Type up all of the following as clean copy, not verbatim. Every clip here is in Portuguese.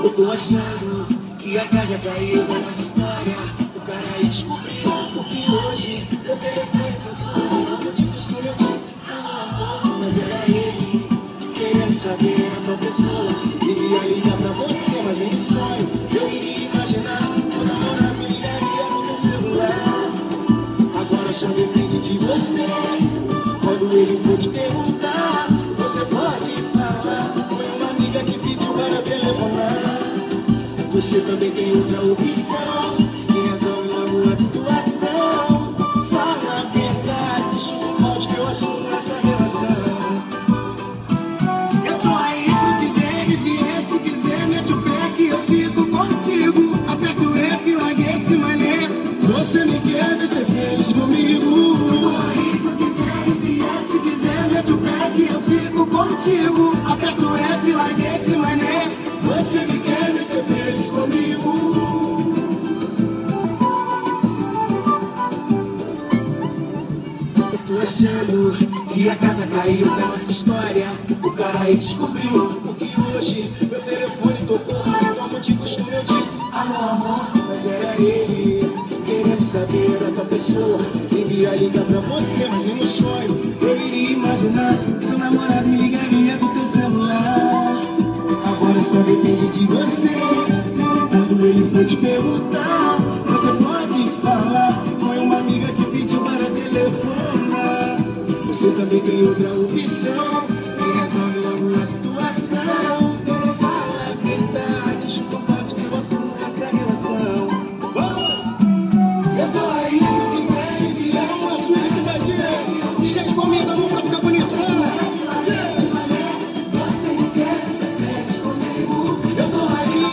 Eu tô achando que a casa caiu na nossa história. O cara aí descobriu porque hoje meu telefone tocou. Amo de costume, eu disse amor, mas era ele. Querendo saber a tua pessoa. Iria ligar pra você, mas nem sonho eu iria imaginar. Seu namorado me ligaria no teu celular. Agora só depende de você. Quando ele for te perguntar, você pode falar. Foi uma amiga que pediu para telefonar. Você também tem outra opção que resolve logo a situação. Fala a verdade, chuta o balde que eu assumo essa relação. Eu tô aí pro que ele vier, se quiser mete o pé que eu fico contigo. Aperta o F, largue esse mané. Você me quer ver ser feliz comigo. Eu tô aí pro que ele vier, se quiser mete o pé que eu fico contigo. Aperta o F, largue esse mané. Você me quer ver ser feliz comigo. Eu tô achando que a casa caiu na nossa história. O cara aí descobriu porque hoje meu telefone tocou. E como de costume eu disse alô amor, mas era ele. Querendo saber a tua pessoa. Devia ligar pra você, mas nem no sonho eu iria imaginar que seu namorado me ligaria do teu celular. Agora só depende de você. Quando ele for te perguntar, você pode falar. Foi uma amiga que pediu para telefonar. Você também tem outra opção que resolve logo a situação. Fala a verdade, chuta o balde que eu assumo essa relação. Eu tô aí, quem quer enviar uma sua simpatia. Gente, comida, vamos pra ficar bonito. Você me quer ser feliz comigo. Eu tô aí,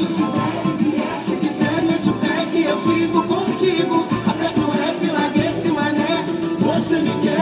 se quiser mete o pé que eu fico contigo. Aperta o F, larga esse mané. Você me quer